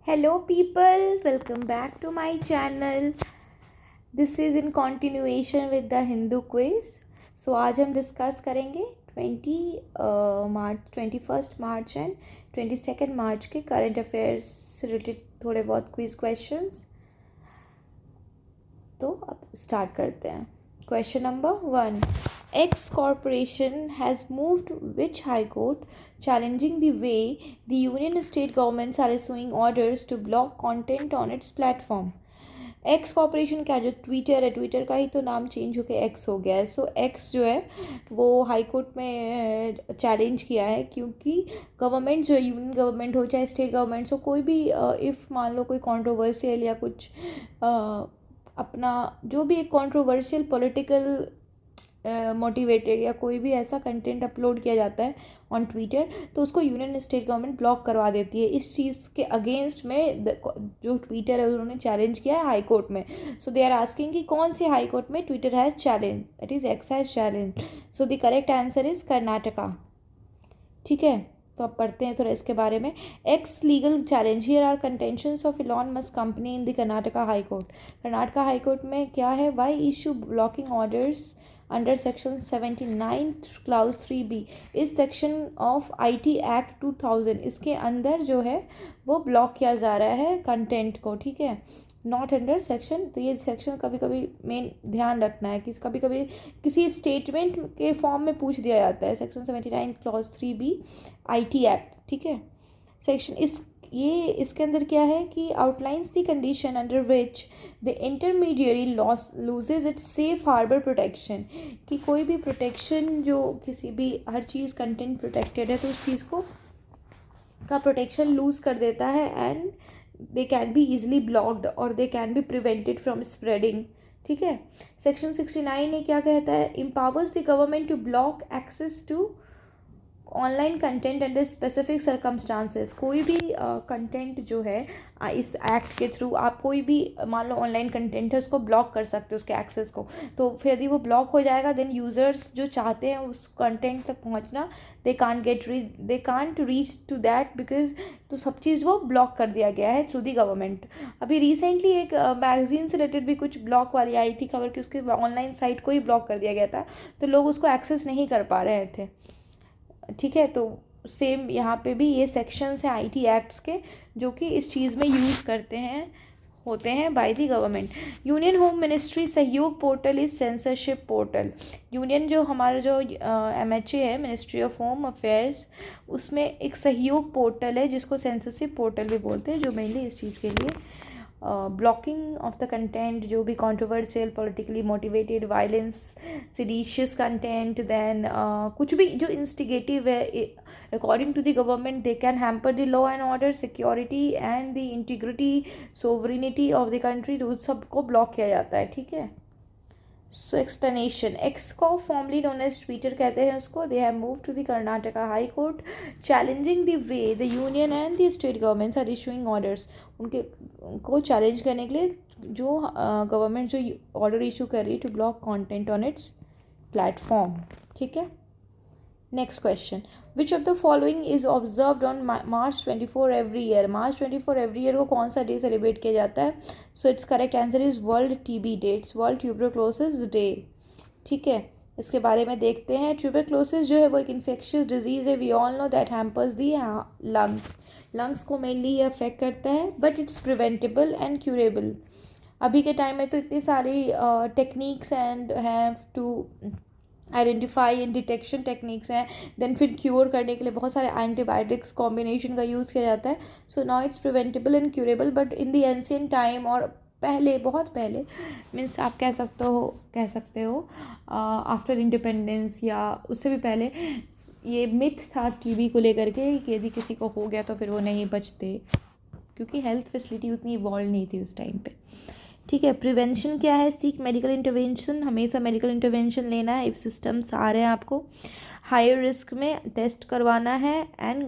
Hello people, welcome back to my channel. This is in continuation with the Hindu quiz. So आज हम discuss करेंगे 21st March and 22nd मार्च के current affairs से related थोड़े बहुत quiz questions. तो अब स्टार्ट करते हैं. Question number 1. X Corporation has moved which High Court challenging the way the union state governments are issuing orders to block content on its platform. X corporation का जो Twitter है, Twitter का ही तो नाम चेंज होकर x हो गया है. सो एक्स जो है वो हाई कोर्ट में चैलेंज किया है क्योंकि गवर्नमेंट जो यूनियन गवर्नमेंट हो चाहे स्टेट गवर्नमेंट्स हो, कोई भी इफ़ मान लो कोई कंट्रोवर्शियल या कुछ अपना जो भी एक कंट्रोवर्शियल पॉलिटिकल मोटिवेटेड या कोई भी ऐसा कंटेंट अपलोड किया जाता है ऑन ट्विटर, तो उसको यूनियन स्टेट गवर्नमेंट ब्लॉक करवा देती है. इस चीज़ के अगेंस्ट में जो ट्विटर है उन्होंने चैलेंज किया है हाई कोर्ट में. सो दे आर आस्किंग कि कौन से हाई कोर्ट में Twitter has challenge, that is x has challenge. So the correct answer is Karnataka. ठीक है, तो अब पढ़ते हैं थोड़ा इसके बारे में. X legal challenge. Here are contentions of Elon Musk company in the Karnataka high court. Karnataka high court में क्या है? Why issue blocking orders under section 79 clause 3B. इस सेक्शन ऑफ IT एक्ट 2000 इसके अंदर जो है वो ब्लॉक किया जा रहा है कंटेंट को. ठीक है, नॉट अंडर सेक्शन. तो ये सेक्शन कभी कभी मेन ध्यान रखना है कि कभी कभी किसी स्टेटमेंट के फॉर्म में पूछ दिया जाता है. Section 79 clause 3B IT act. ठीक है, सेक्शन इसके अंदर क्या है कि outlines the condition under which the intermediary loses its safe harbour protection. कि कोई भी प्रोटेक्शन जो किसी भी हर चीज़ कंटेंट प्रोटेक्टेड है तो उस चीज़ को का प्रोटेक्शन लूज़ कर देता है and they can be easily blocked और they can be prevented from spreading. ठीक है, सेक्शन 69 ने क्या कहता है? Empowers the government to block access to online content under specific circumstances. कोई भी कंटेंट जो है इस एक्ट के थ्रू आप कोई भी मान लो ऑनलाइन कंटेंट है उसको ब्लॉक कर सकते हो उसके एक्सेस को. तो फिर यदि वो ब्लॉक हो जाएगा देन यूज़र्स जो चाहते हैं उस कंटेंट तक पहुंचना they can't reach to that because तो सब चीज़ वो ब्लॉक कर दिया गया है थ्रू दी गवर्नमेंट. अभी रिसेंटली एक मैगजीन से रिलेटेड भी कुछ ब्लॉक वाली आई थी खबर कि उसके ऑनलाइन साइट को ही ब्लॉक कर दिया गया था तो लोग उसको एक्सेस नहीं कर पा रहे थे. ठीक है, तो सेम यहाँ पे भी ये सेक्शंस हैं IT एक्ट्स के जो कि इस चीज़ में यूज़ होते हैं by the government. Union home ministry Sahyog portal is censorship portal. Union जो हमारा जो MHA है, मिनिस्ट्री ऑफ होम अफेयर्स, उसमें एक सहयोग पोर्टल है जिसको सेंसरशिप पोर्टल भी बोलते हैं, जो मेनली इस चीज़ के लिए ब्लॉकिंग ऑफ द कंटेंट जो भी controversial politically motivated violence seditious content then कुछ भी जो इंस्टिगेटिव है according to the government they can hamper the law and order security and the integrity sovereignty of the country. तो सबको block किया जाता है. ठीक है, सो एक्सप्लेनेशन. एक्स को फॉर्मली नोन एज ट्विटर कहते हैं उसको. They have move to the Karnataka high court challenging the way the union and the state governments are issuing orders. उनको चैलेंज करने के लिए जो गवर्नमेंट जो ऑर्डर इशू कर रही है to block content on its platform. ठीक है, next question. Which of the following is observed on March 24 every year. March 24 every year को कौन सा डे सेलिब्रेट किया जाता है? So it's correct answer is world TB day. It's world tuberculosis day. ठीक है, इसके बारे में देखते हैं. ट्यूबरक्लोसिस जो है वो एक इन्फेक्शियस डिजीज़ है. We all know that hampers the lungs को मेनली ये अफेक्ट करता है but it's preventable and curable. अभी के टाइम में तो इतनी सारी techniques and have to identify and detection techniques हैं. देन फिर क्योर करने के लिए बहुत सारे एंटीबायोटिक्स कॉम्बिनेशन का यूज़ किया जाता है. So now it's preventable and curable but in the ancient time और पहले बहुत पहले मीन्स आप कह सकते हो आफ्टर इंडिपेंडेंस या उससे भी पहले ये मिथ था TB को लेकर के कि यदि किसी को हो गया तो फिर वो नहीं बचते क्योंकि हेल्थ फैसिलिटी उतनी इवॉल्व नहीं थी उस टाइम पे. ठीक है, प्रिवेंशन क्या है? Seek medical intervention. हमेशा मेडिकल इंटरवेंशन लेना है इफ़ सिस्टम्स आ रहे हैं आपको. हायर रिस्क में टेस्ट करवाना है एंड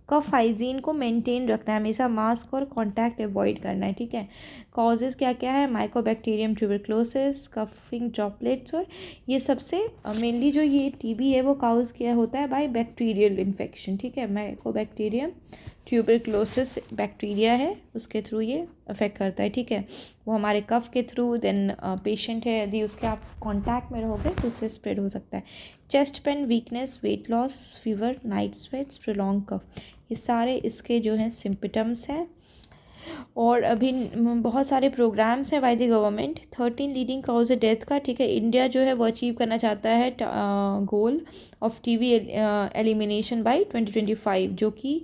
कफ हाइजीन को मेंटेन रखना है, हमेशा मास्क और कांटेक्ट अवॉइड करना है, ठीक है। कॉजेज़ क्या क्या है, माइकोबैक्टीरियम ट्यूबरक्लोसिस, कफिंग ड्रॉपलेट्स, और ये सबसे मेनली जो ये टीबी है वो काउज किया होता है बाय बैक्टीरियल इन्फेक्शन, ठीक है। माइकोबैक्टीरियम ट्यूबरक्लोसिस बैक्टीरिया है, उसके थ्रू ये अफेक्ट करता है, ठीक है। वो हमारे कफ के थ्रू, देन पेशेंट है यदि उसके आप कांटेक्ट में रहोगे तो उससे स्प्रेड हो सकता है। Chest pain, weakness, weight loss, fever, night sweats, prolong cough, ये सारे इसके जो हैं सिम्पटम्स हैं। और अभी बहुत सारे प्रोग्राम्स हैं by the government, 13 leading cause death का, ठीक है। इंडिया जो है वो अचीव करना चाहता है goal of TB elimination by 2025, जो कि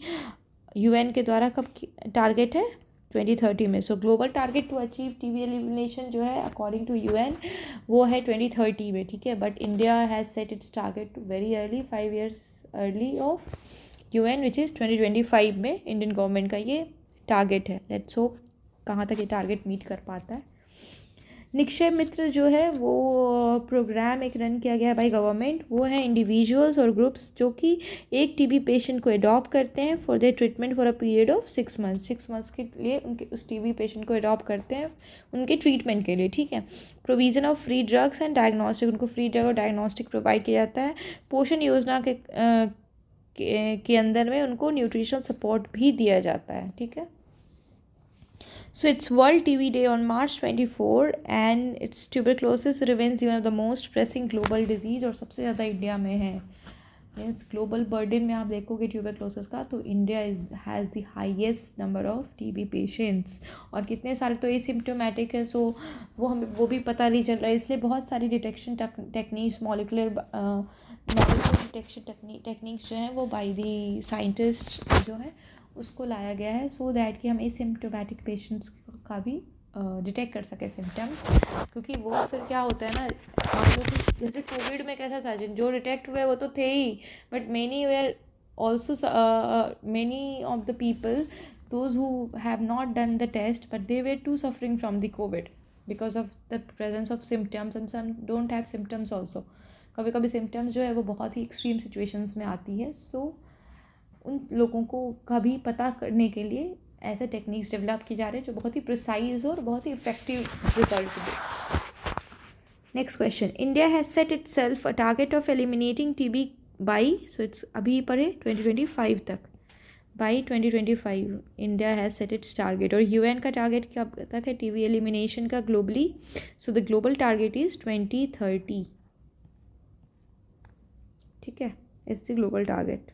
यूएन के द्वारा कब टारगेट है 2030 में। So global target to achieve TB elimination जो है अकॉर्डिंग टू यूएन वो है 2030 में, ठीक है। But India has set its target very early, 5 years early of UN, which is 2025 में इंडियन गवर्नमेंट का ये टारगेट है। लेट्स होप कहाँ तक ये टारगेट मीट कर पाता है। निक्षय मित्र जो है वो प्रोग्राम एक रन किया गया है बाय गवर्नमेंट, वो है इंडिविजुअल्स और ग्रुप्स जो कि एक टीबी पेशेंट को अडॉप्ट करते हैं for their treatment for a period of 6 months, 6 months के लिए उनके उस टीबी पेशेंट को अडॉप्ट करते हैं उनके ट्रीटमेंट के लिए, ठीक है। Provision of free drugs and diagnostic, उनको फ्री ड्रग और डायग्नोस्टिक प्रोवाइड किया जाता है। पोषण योजना के अंदर में उनको न्यूट्रिशनल सपोर्ट भी दिया जाता है, ठीक है। So it's World TB Day on March 24 and its tuberculosis remains one of the most pressing global disease, और सबसे ज़्यादा इंडिया में है। मीन्स ग्लोबल बर्डन में आप देखोगे ट्यूबरक्लोसिस का तो India has the highest number of TB patients, और कितने सारे तो एसिम्प्टोमेटिक है, सो वो हमें वो भी पता नहीं चल रहा है। इसलिए बहुत सारी detection techniques, molecular detection techniques जो हैं वो बाय दी साइंटिस्ट जो है उसको लाया गया है, सो दैट कि हम एसिम्प्टोमेटिक पेशेंट्स का भी डिटेक्ट कर सके सिम्टम्स। क्योंकि वो फिर क्या होता है ना, हम लोग जैसे कोविड में कैसा था, जो डिटेक्ट हुए वो तो थे ही, but many were also, many of the people those who have not done the test but they were to suffering from the COVID because of the presence of symptoms, and some don't have symptoms also. कभी कभी symptoms जो है वो बहुत ही extreme situations में आती है, सो उन लोगों को कभी पता करने के लिए ऐसे टेक्निक्स डेवलप की जा रहे हैं जो बहुत ही प्रिसाइज और बहुत ही इफेक्टिव रिजल्ट दे। Next question, India has set itself a target of eliminating TB by, so it's अभी पढ़े 2025 तक, by 2025 India has set its target, और यूएन का टारगेट कब तक है टीबी एलिमिनेशन का globally, so the global target is 2030, ठीक है। It's the global target.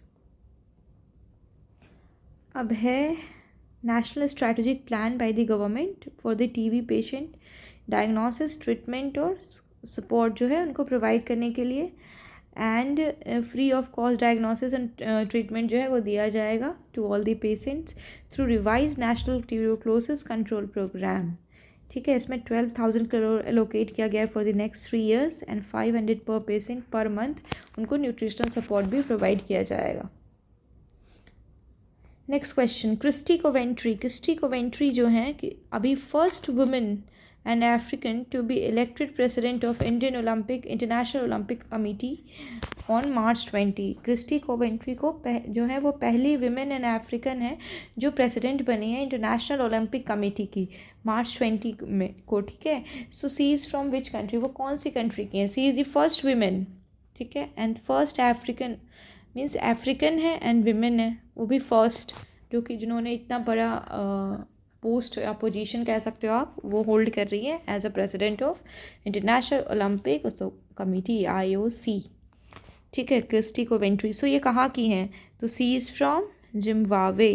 अब है national strategic plan by the government for the TB patient diagnosis, treatment और सपोर्ट जो है उनको प्रोवाइड करने के लिए, and free of cost diagnosis and treatment जो है वो दिया जाएगा to all the patients through revise national tuberculosis control programme, ठीक है। इसमें 12,000 करोड़ एलोकेट किया गया है for the next 3 years and 500 per patient per month उनको न्यूट्रिशनल सपोर्ट भी प्रोवाइड किया जाएगा। नेक्स्ट क्वेश्चन, क्रिस्टी कोवेंट्री जो हैं कि अभी first women and African to be elected president of international Olympic Committee on March 20। Kirsty Coventry को जो है वो पहली विमेन एंड अफ्रीकन है जो प्रेसिडेंट बनी है इंटरनेशनल ओलंपिक कमेटी की March 20 में को, ठीक है। सो सी इज़ फ्रॉम विच कंट्री, वो कौन सी कंट्री की है, सी इज़ द फर्स्ट विमेन, ठीक है, and first African means African है एंड विमेन है, वो भी फर्स्ट, जो कि जिन्होंने इतना बड़ा पोस्ट या पोजीशन कह सकते हो आप वो होल्ड कर रही है as a president of international Olympic committee IOC, ठीक है, क्रिस्टी कोवेंट्री। सो ये कहाँ की हैं, तो सी इज़ फ्रॉम जिम्बाब्वे,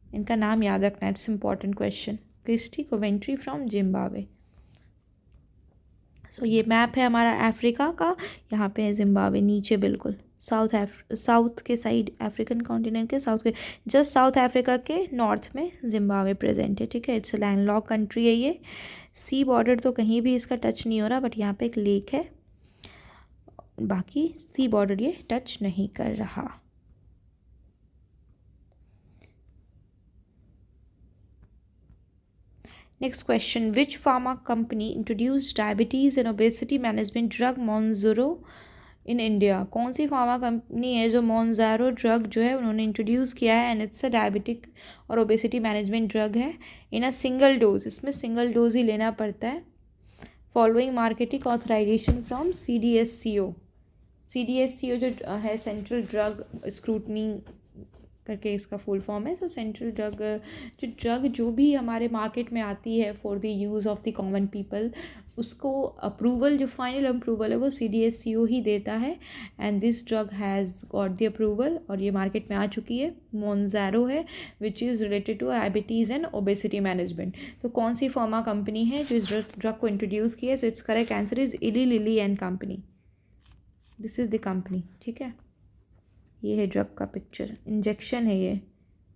इनका नाम याद रखना, it's important question, Kirsty Coventry from Zimbabwe. So ये मैप है हमारा अफ्रीका का, यहाँ पे है जिम्बाब्वे नीचे बिल्कुल साउथ के साइड, अफ्रीकन कॉन्टिनेंट के साउथ के जस्ट साउथ अफ्रीका के नॉर्थ में जिम्बाब्वे प्रेजेंट है, ठीक है। इट्स लैंडलॉक कंट्री है ये, सी बॉर्डर तो कहीं भी इसका टच नहीं हो रहा, बट यहाँ पे एक लेक है, बाकी सी बॉर्डर ये टच नहीं कर रहा। Next question, which pharma company introduced diabetes and obesity management drug Mounjaro in India. कौन सी फार्मा कंपनी है जो मोन्जारो ड्रग जो है उन्होंने इंट्रोड्यूस किया है, एंड इट्स अ डायबिटिक और ओबेसिटी मैनेजमेंट ड्रग है इन अ सिंगल डोज, इसमें सिंगल डोज ही लेना पड़ता है, following marketing authorisation from CDSCO। CDSCO जो है सेंट्रल ड्रग स्क्रूटनी करके इसका फुल फॉर्म है। सो सेंट्रल ड्रग जो भी हमारे मार्केट में आती है for the use of the common people, उसको अप्रूवल, जो फाइनल अप्रूवल है वो CDSCO ही देता है, and this drug has got the approval और ये मार्केट में आ चुकी है। मोन्जारो है which is related two diabetes and obesity management. तो कौन सी फार्मा कंपनी है जो इस ड्रग को इंट्रोड्यूस की है? So it's correct answer is इली lily and company, this is the company. ठीक है, ये है ड्रग का पिक्चर, इंजेक्शन है ये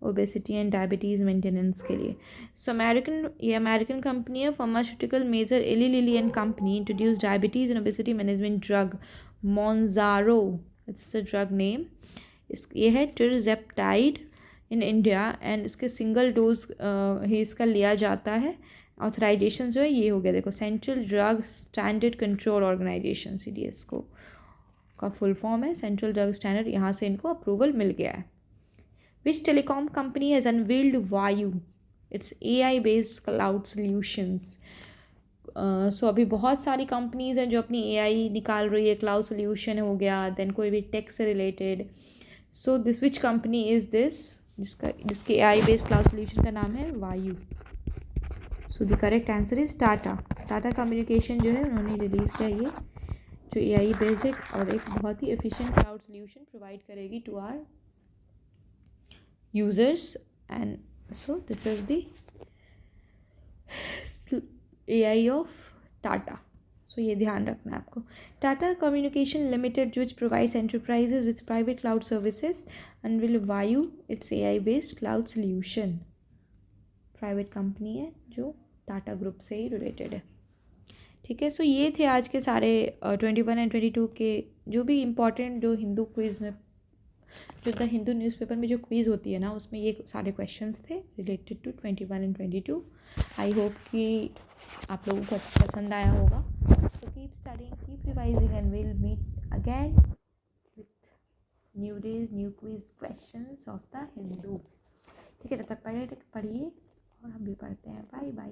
ओबेसिटी एंड डायबिटीज़ मेंटेनेंस के लिए। सो ये अमेरिकन कंपनी है, pharmaceutical major Eli Lilly and company introduce diabetes and obesity management drug Mounjaro, it's the drug name. ये है टिरजेप्टाइड इन इंडिया, एंड इसके सिंगल डोज ही इसका लिया जाता है। ऑथराइजेशन जो है ये हो गया, देखो, central drug standard control organisation, CDSCO का फुल फॉर्म है, सेंट्रल ड्रग स्टैंडर्ड, यहाँ से इनको अप्रूवल मिल गया है। Which telecom company has unveiled Vayu, it's AI based cloud solutions. So अभी बहुत सारी कंपनीज़ हैं जो अपनी AI निकाल रही है, क्लाउड सोल्यूशन हो गया, देन कोई भी टेक से related. So this which company is this जिसके AI बेस्ड क्लाउड सोल्यूशन का नाम है वायु। So the correct answer is Tata communication जो है उन्होंने रिलीज़ किया ये, जो AI बेस्ड है और एक बहुत ही एफिशिएंट क्लाउड सोल्यूशन प्रोवाइड करेगी to our users, and so this is the AI of Tata. So ये ध्यान रखना है आपको। Tata communication limited which provides enterprises with private cloud services, unveil Vayu, it's AI based cloud solution, private company है जो Tata group से ही related है। ठीक है, सो ये थे आज के सारे 21 एंड 22 के जो भी इम्पोर्टेंट, जो हिंदू क्विज़ में, जो द हिंदू न्यूज़पेपर में जो क्विज़ होती है ना, उसमें ये सारे क्वेश्चंस थे related to 21 and 22। I hope कि आप लोगों को पसंद आया होगा। So keep studying, keep revising, and will meet again with new days, new quiz questions of the Hindu. ठीक है, तब तक पढ़िए और हम भी पढ़ते हैं। Bye bye.